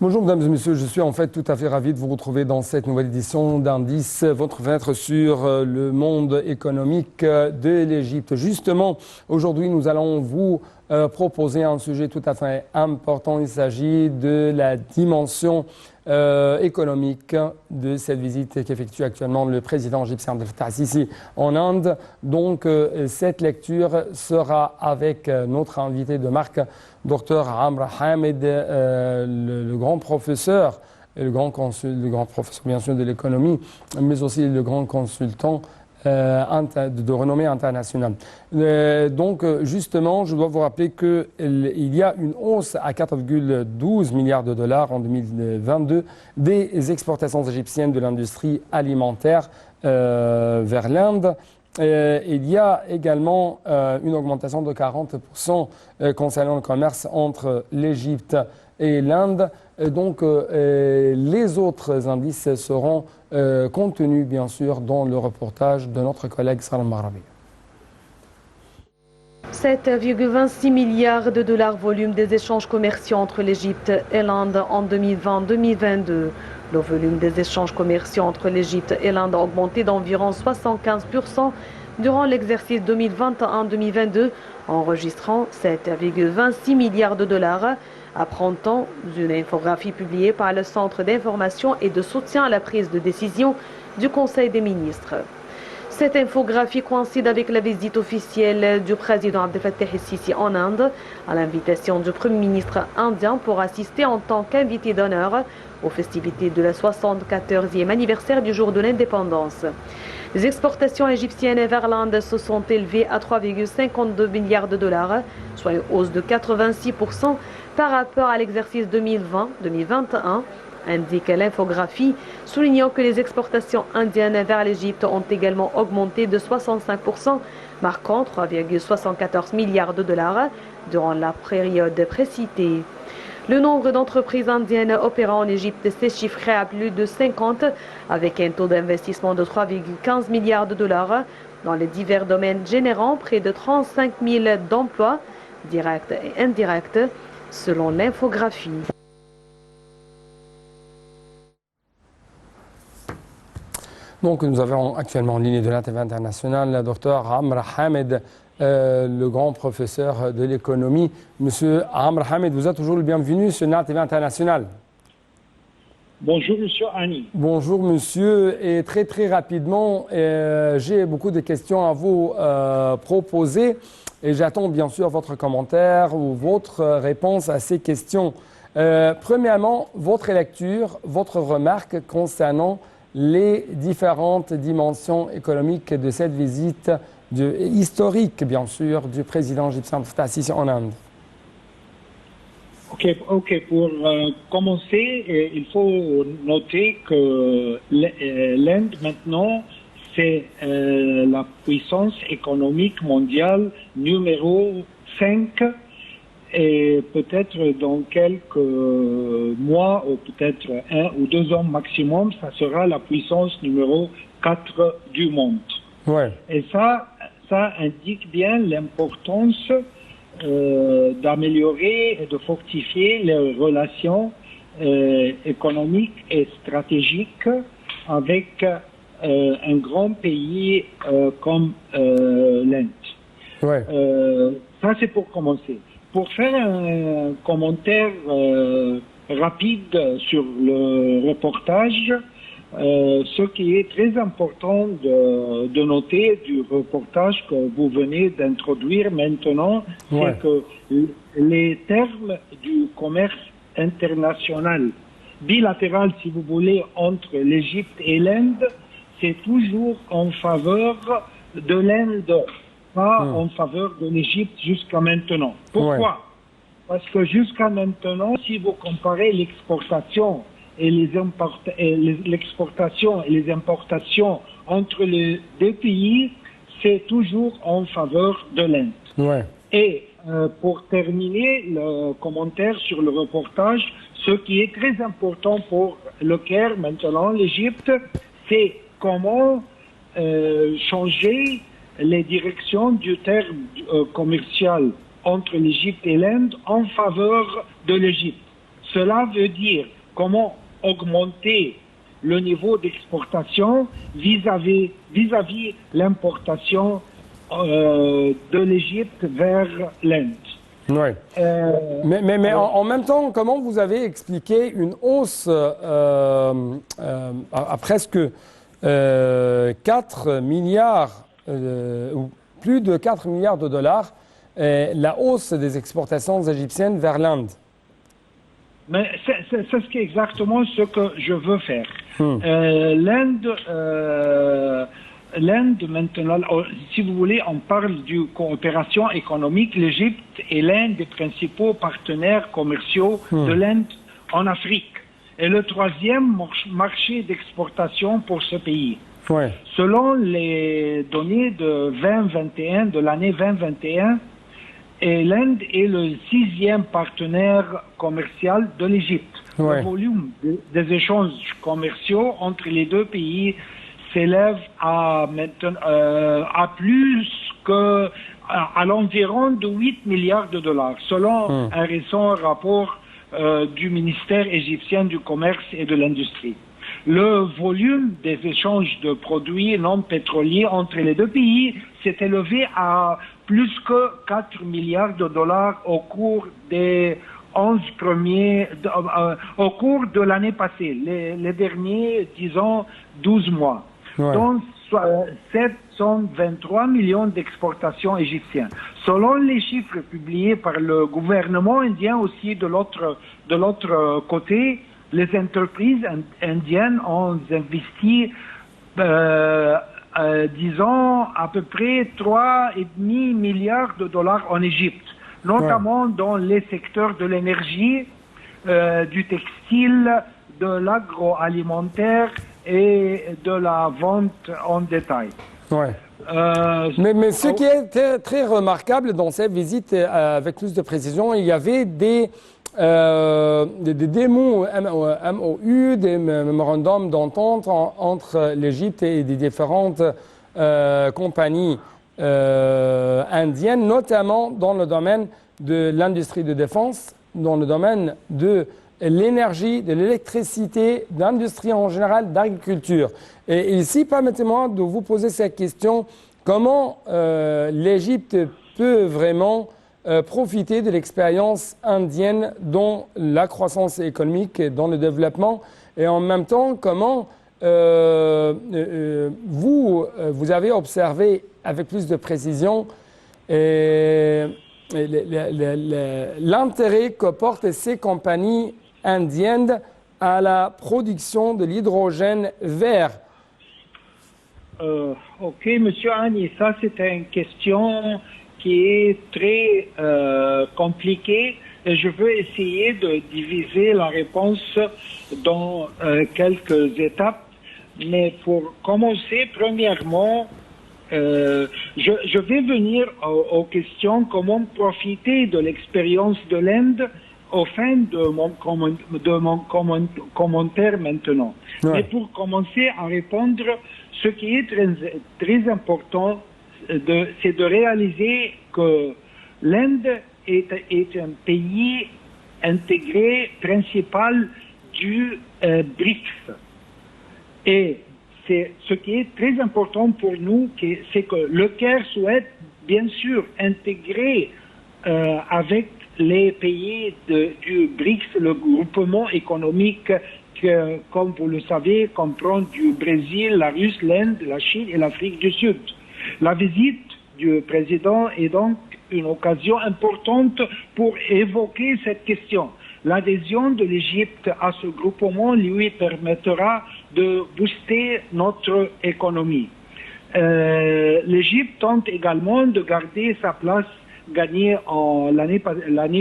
Bonjour mesdames et messieurs, je suis en fait tout à fait ravi de vous retrouver dans cette nouvelle édition d'Indice, votre fenêtre sur le monde économique de l'Égypte. Justement, aujourd'hui nous allons vous proposer un sujet tout à fait important. Il s'agit de la dimension économique de cette visite qu'effectue actuellement le président égyptien Abdel Fattah al-Sisi en Inde. Donc cette lecture sera avec notre invité de marque, Dr Amr Hamed, le grand professeur, et le grand professeur bien sûr de l'économie, mais aussi le grand consultant de renommée internationale. Donc justement, je dois vous rappeler qu'il y a une hausse à 4,12 milliards de dollars en 2022 des exportations égyptiennes de l'industrie alimentaire vers l'Inde. Il y a également une augmentation de 40% concernant le commerce entre l'Égypte et l'Inde. Donc les autres indices seront contenus bien sûr dans le reportage de notre collègue Salam Marabi. 7,26 milliards de dollars volume des échanges commerciaux entre l'Égypte et l'Inde en 2020-2022. Le volume des échanges commerciaux entre l'Égypte et l'Inde a augmenté d'environ 75% durant l'exercice 2021-2022, enregistrant 7,26 milliards de dollars, apprend-on d'une infographie publiée par le Centre d'information et de soutien à la prise de décision du Conseil des ministres. Cette infographie coïncide avec la visite officielle du président Abdel Fattah al-Sisi en Inde, à l'invitation du Premier ministre indien pour assister en tant qu'invité d'honneur aux festivités de la 74e anniversaire du jour de l'indépendance. Les exportations égyptiennes vers l'Inde se sont élevées à 3,52 milliards de dollars, soit une hausse de 86% par rapport à l'exercice 2020-2021, indique l'infographie, soulignant que les exportations indiennes vers l'Égypte ont également augmenté de 65%, marquant 3,74 milliards de dollars durant la période précitée. Le nombre d'entreprises indiennes opérant en Égypte s'est chiffré à plus de 50, avec un taux d'investissement de 3,15 milliards de dollars dans les divers domaines, générant près de 35 000 d'emplois, directs et indirects, selon l'infographie. Donc nous avons actuellement en ligne de l'Interview internationale le Dr Amr Hamed, le grand professeur de l'économie. Monsieur Amr Hamed, vous êtes toujours le bienvenu sur l'Interview internationale. Bonjour Monsieur Ani. Bonjour Monsieur, et très rapidement, j'ai beaucoup de questions à vous proposer et j'attends bien sûr votre commentaire ou votre réponse à ces questions. Premièrement, votre lecture, votre remarque concernant les différentes dimensions économiques de cette visite historique, bien sûr, du président égyptien Abdel Fattah al-Sisi en Inde. Ok. Pour commencer, il faut noter que l'Inde maintenant, c'est la puissance économique mondiale numéro 5. Et peut-être dans quelques mois, ou peut-être 1 ou 2 ans maximum, ça sera la puissance numéro 4 du monde. Ouais. Et ça indique bien l'importance d'améliorer et de fortifier les relations économiques et stratégiques avec un grand pays comme l'Inde. Ouais. Ça, c'est pour commencer. Pour faire un commentaire rapide sur le reportage, ce qui est très important de noter du reportage que vous venez d'introduire maintenant, c'est que les termes du commerce international, bilatéral si vous voulez, entre l'Égypte et l'Inde, c'est toujours en faveur de l'Inde, pas en faveur de l'Égypte jusqu'à maintenant. Pourquoi? Parce que jusqu'à maintenant, si vous comparez l'exportation et l'exportation et les importations entre les deux pays, c'est toujours en faveur de l'Inde. Ouais. Et pour terminer le commentaire sur le reportage, ce qui est très important pour le Caire maintenant, l'Égypte, c'est comment changer les directions du terme commercial entre l'Égypte et l'Inde en faveur de l'Égypte. Cela veut dire comment augmenter le niveau d'exportation vis-à-vis l'importation de l'Égypte vers l'Inde. Oui. Mais en même temps, comment vous avez expliqué une hausse à presque 4 milliards, ou plus de 4 milliards de dollars, la hausse des exportations égyptiennes vers l'Inde? Mais c'est exactement ce que je veux faire. L'Inde, maintenant, si vous voulez, on parle de coopération économique. L'Égypte est l'un des principaux partenaires commerciaux de l'Inde en Afrique et le troisième marché d'exportation pour ce pays. Ouais. Selon les données de 2021, de l'année 2021, l'Inde est le 6e partenaire commercial de l'Égypte. Ouais. Le volume des échanges commerciaux entre les deux pays s'élève à plus que à l'environ de 8 milliards de dollars, selon un récent rapport du ministère égyptien du Commerce et de l'Industrie. Le volume des échanges de produits non pétroliers entre les deux pays s'est élevé à plus que 4 milliards de dollars au cours des 11 premiers, au cours de l'année passée, les derniers, disons, 12 mois. Ouais. Donc, 723 millions d'exportations égyptiennes. Selon les chiffres publiés par le gouvernement indien aussi de l'autre côté, les entreprises indiennes ont investi, disons, à peu près 3,5 milliards de dollars en Égypte, notamment dans les secteurs de l'énergie, du textile, de l'agroalimentaire et de la vente en détail. Ouais. Mais ce qui est très, très remarquable dans cette visite, avec plus de précision, il y avait des démos MOU, des mémorandums d'entente entre l'Égypte et des différentes compagnies indiennes, notamment dans le domaine de l'industrie de défense, dans le domaine de l'énergie, de l'électricité, d'industrie en général, d'agriculture. Et ici, permettez-moi de vous poser cette question. Comment l'Égypte peut vraiment profiter de l'expérience indienne dans la croissance économique et dans le développement? Et en même temps, comment vous avez observé avec plus de précision l'intérêt que portent ces compagnies indiennes à la production de l'hydrogène vert? Ok, Monsieur Annie, ça c'est une question qui est très compliquée et je veux essayer de diviser la réponse dans quelques étapes. Mais pour commencer, premièrement, je vais venir aux questions comment profiter de l'expérience de l'Inde au fin de mon commentaire maintenant. Ouais. Mais pour commencer à répondre, ce qui est très important, c'est de réaliser que l'Inde est un pays intégré principal du BRICS. Et c'est ce qui est très important pour nous, c'est que le Caire souhaite bien sûr intégrer avec les pays du BRICS, le groupement économique que, comme vous le savez, comprend du Brésil, la Russie, l'Inde, la Chine et l'Afrique du Sud. La visite du président est donc une occasion importante pour évoquer cette question. L'adhésion de l'Égypte à ce groupement lui permettra de booster notre économie. L'Égypte tente également de garder sa place gagnée en l'année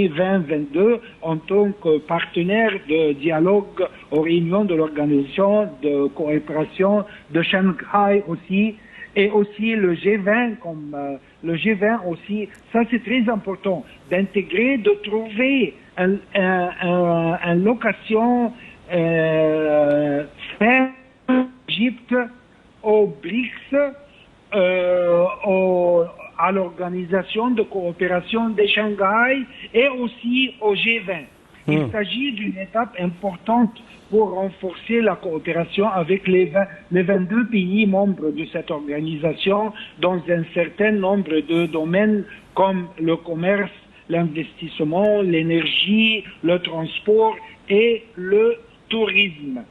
2022 en tant que partenaire de dialogue aux réunions de l'Organisation de coopération de Shanghai aussi, et aussi le G20, comme le G20 aussi. Ça, c'est très important d'intégrer, de trouver une location faire l'Égypte au BRICS, à l'Organisation de coopération de Shanghai et aussi au G20. Il s'agit d'une étape importante pour renforcer la coopération avec les 22 pays membres de cette organisation dans un certain nombre de domaines comme le commerce, l'investissement, l'énergie, le transport et le tourisme.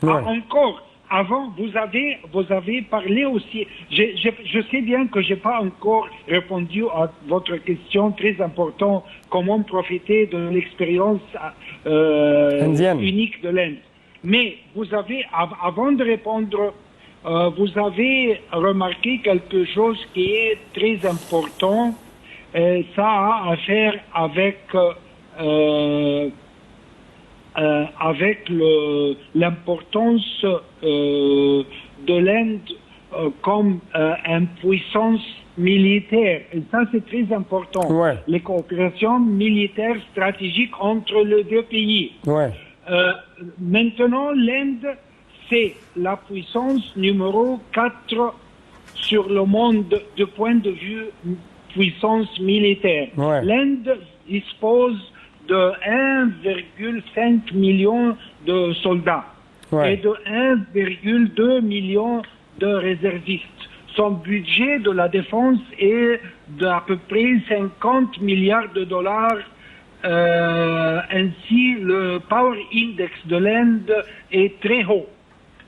Ouais. Encore, avant, vous avez parlé aussi, je sais bien que je n'ai pas encore répondu à votre question très importante, comment profiter de l'expérience unique de l'Inde. Mais vous avez, avant de répondre, vous avez remarqué quelque chose qui est très important. Ça a à faire avec l'importance de l'Inde comme une puissance militaire. Et ça, c'est très important. Ouais. Les coopérations militaires stratégiques entre les deux pays. Ouais. Maintenant, l'Inde, c'est la puissance numéro 4 sur le monde du point de vue puissance militaire. Ouais. L'Inde dispose de 1,5 million de soldats et de 1,2 million de réservistes. Son budget de la défense est d'à peu près 50 milliards de dollars. Ainsi, le Power Index de l'Inde est très haut.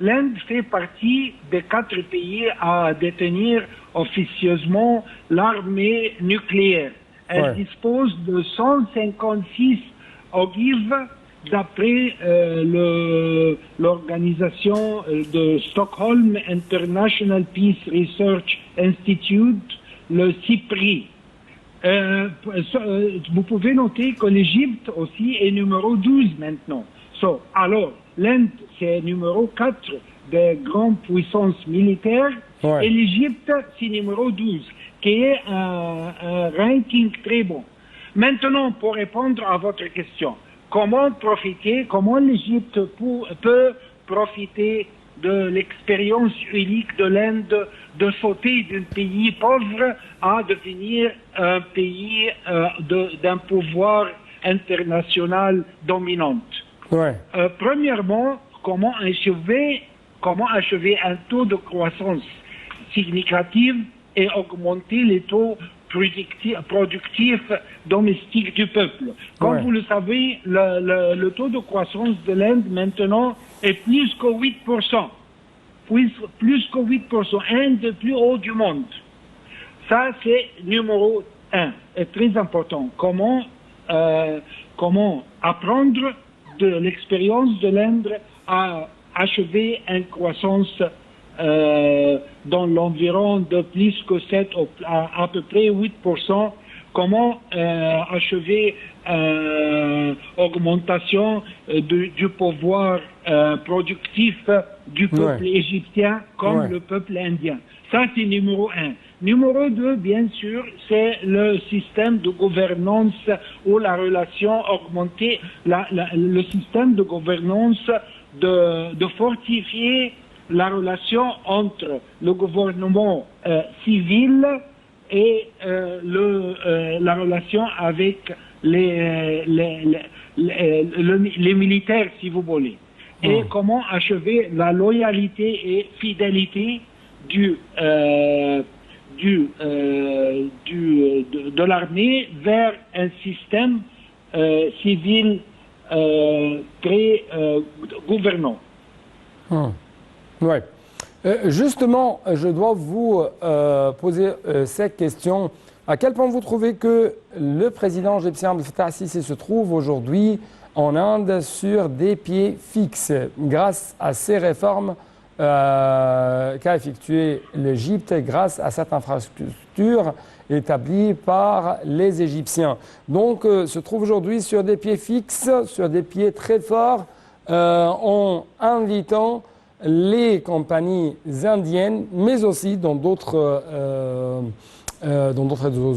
L'Inde fait partie des 4 pays à détenir officieusement l'armée nucléaire. Elle dispose de 156 ogives d'après l'organisation de Stockholm International Peace Research Institute, le CIPRI. Vous pouvez noter que l'Égypte aussi est numéro 12 maintenant. Alors, l'Inde, c'est numéro 4 des grandes puissances militaires et l'Égypte, c'est numéro 12, qui est un ranking très bon. Maintenant, pour répondre à votre question, comment l'Égypte peut profiter de l'expérience unique de l'Inde de sauter d'un pays pauvre à devenir un pays d'un pouvoir international dominant. Premièrement, comment achever un taux de croissance significatif et augmenter les taux productifs domestiques du peuple. Comme vous le savez, le taux de croissance de l'Inde maintenant est plus que 8%. Plus que 8%, un des plus hauts du monde. Ça, c'est numéro 1, et très important. Comment apprendre de l'expérience de l'Inde à achever une croissance dans l'environ de plus que 7, à peu près 8%, comment achever augmentation du pouvoir productif du peuple égyptien comme le peuple indien. Ça, c'est numéro 1. Numéro 2, bien sûr, c'est le système de gouvernance ou la relation augmentée, le système de gouvernance de fortifier la relation entre le gouvernement civil et la relation avec les militaires, si vous voulez. Et comment achever la loyauté et fidélité de l'armée vers un système civil très gouvernant. Ouais. Justement, je dois vous poser cette question. À quel point vous trouvez que le président égyptien Abdel Fattah al-Sisi se trouve aujourd'hui en Inde sur des pieds fixes grâce à ces réformes qu'a effectué l'Égypte grâce à cette infrastructure établie par les Égyptiens. Donc, se trouve aujourd'hui sur des pieds fixes, sur des pieds très forts, en invitant les compagnies indiennes, mais aussi dans d'autres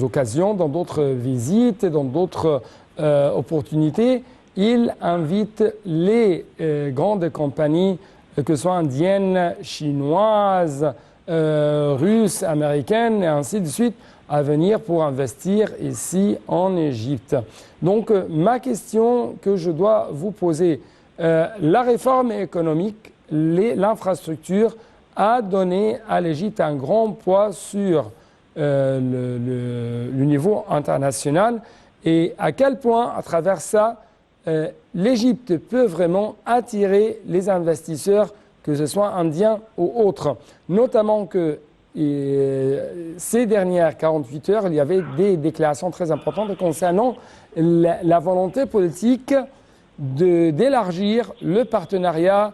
occasions, dans d'autres visites, dans d'autres opportunités. Il invite les grandes compagnies, que ce soit indiennes, chinoises, russes, américaines, et ainsi de suite, à venir pour investir ici en Égypte. Donc, ma question que je dois vous poser, la réforme économique, l'infrastructure a donné à l'Égypte un grand poids sur le niveau international et à quel point, à travers ça, l'Égypte peut vraiment attirer les investisseurs, que ce soit indiens ou autres. Notamment que ces dernières 48 heures, il y avait des déclarations très importantes concernant la volonté politique d'élargir le partenariat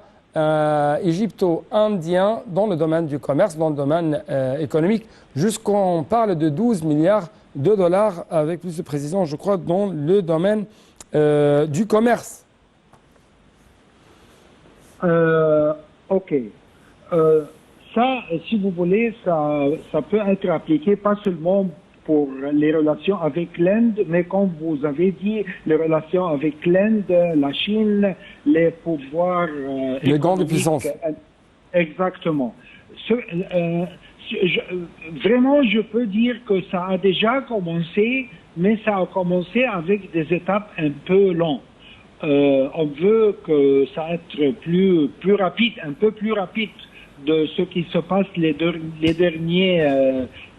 égypto-indien dans le domaine du commerce, dans le domaine économique, jusqu'on parle de 12 milliards de dollars, avec plus de précision, je crois, dans le domaine du commerce. OK. Ça, si vous voulez, ça peut être appliqué pas seulement pour les relations avec l'Inde, mais comme vous avez dit, les relations avec l'Inde, la Chine, les pouvoirs les grandes puissances. Exactement. Vraiment, je peux dire que ça a déjà commencé, mais ça a commencé avec des étapes un peu longues. On veut que ça soit plus rapide, un peu plus rapide de ce qui se passe les derniers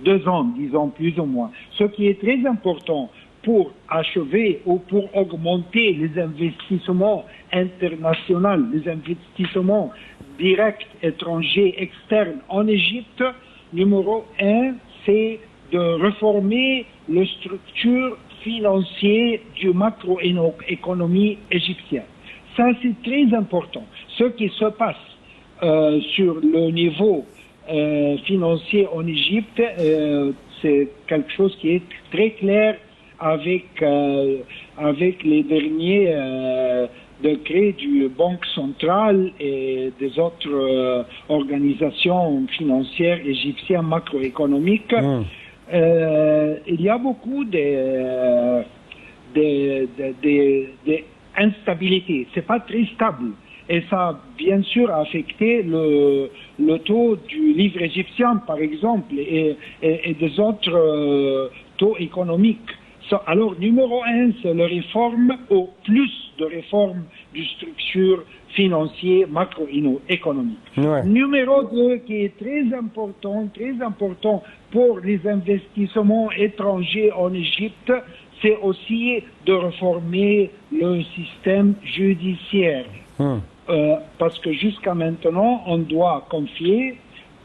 2 ans, disons plus ou moins. Ce qui est très important pour achever ou pour augmenter les investissements internationaux, les investissements directs étrangers externes en Égypte, numéro 1, c'est de réformer la structure financière du macroéconomie égyptienne. Ça, c'est très important. Ce qui se passe sur le niveau financier en Égypte, c'est quelque chose qui est très clair avec les derniers décrets du Banque centrale et des autres organisations financières égyptiennes macroéconomiques. Il y a beaucoup d'instabilité. C'est pas très stable. Et ça a bien sûr affecté le taux du livre égyptien, par exemple, et des autres taux économiques. Alors, numéro 1, c'est la réforme, ou plus de réforme du structure financière macroéconomique. Ouais. Numéro 2, qui est très important pour les investissements étrangers en Égypte, c'est aussi de réformer le système judiciaire. Parce que jusqu'à maintenant, on doit confier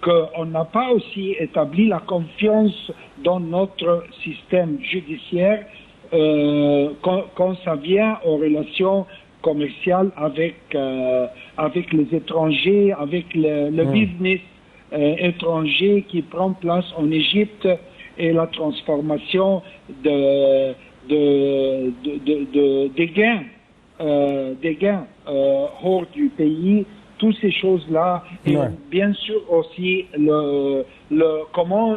qu'on n'a pas aussi établi la confiance dans notre système judiciaire quand ça vient aux relations commerciales avec les étrangers, avec le business étranger qui prend place en Égypte et la transformation des gains hors du pays. Toutes ces choses-là, et bien sûr aussi comment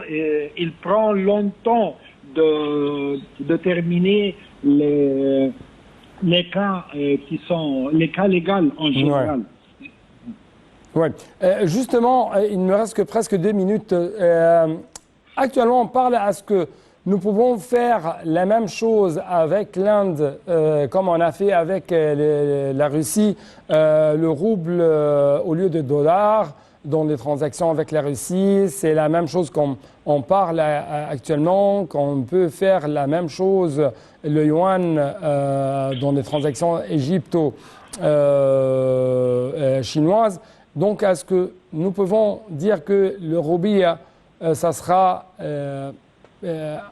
il prend longtemps de terminer les cas les cas légaux en général. Ouais. Justement, il ne me reste que presque 2 minutes. Actuellement, on parle à ce que nous pouvons faire la même chose avec l'Inde, comme on a fait avec la Russie, le rouble au lieu de dollars dans les transactions avec la Russie. C'est la même chose qu'on parle actuellement, qu'on peut faire la même chose, le yuan dans les transactions égypto-chinoises. Donc, est-ce que nous pouvons dire que le rouble, ça sera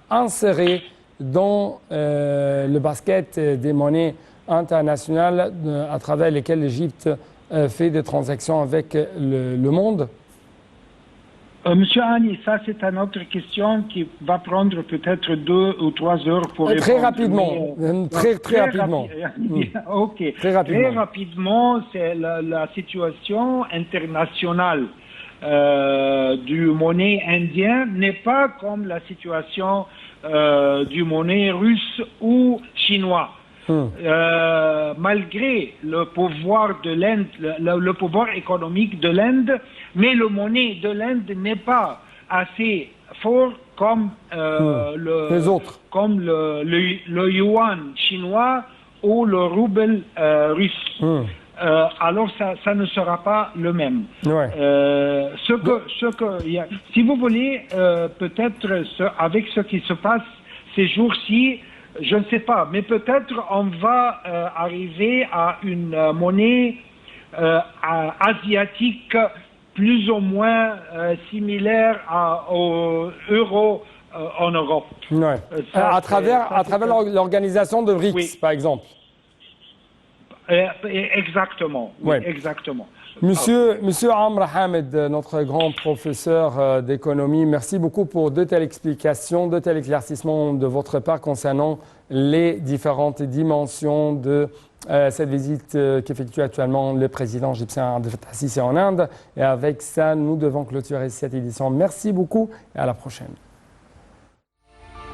inséré dans le basket des monnaies internationales à travers lesquelles l'Égypte fait des transactions avec le monde? Monsieur Ali, ça c'est une autre question qui va prendre peut-être 2 ou 3 heures pour répondre. Très rapidement. Très rapidement. Ok. Très rapidement, c'est la situation internationale du monnaie indien n'est pas comme la situation du monnaie russe ou chinois. Malgré le pouvoir de l'Inde, le pouvoir économique de l'Inde, mais le monnaie de l'Inde n'est pas assez fort comme, les autres. comme le yuan chinois ou le rouble russe. Alors ça ne sera pas le même. Ouais. Si vous voulez, peut-être avec ce qui se passe ces jours-ci, je ne sais pas, mais peut-être on va arriver à une monnaie asiatique plus ou moins similaire au euro en Europe. Ouais. À travers l'organisation de BRICS, oui. par exemple. Exactement. Ouais. Oui, exactement. Monsieur Amr Hamed, notre grand professeur d'économie, merci beaucoup pour de telles explications, de tels éclaircissements de votre part concernant les différentes dimensions de cette visite qu'effectue actuellement le président égyptien Abdel Fattah el-Sisi en Inde. Et avec ça, nous devons clôturer cette édition. Merci beaucoup et à la prochaine.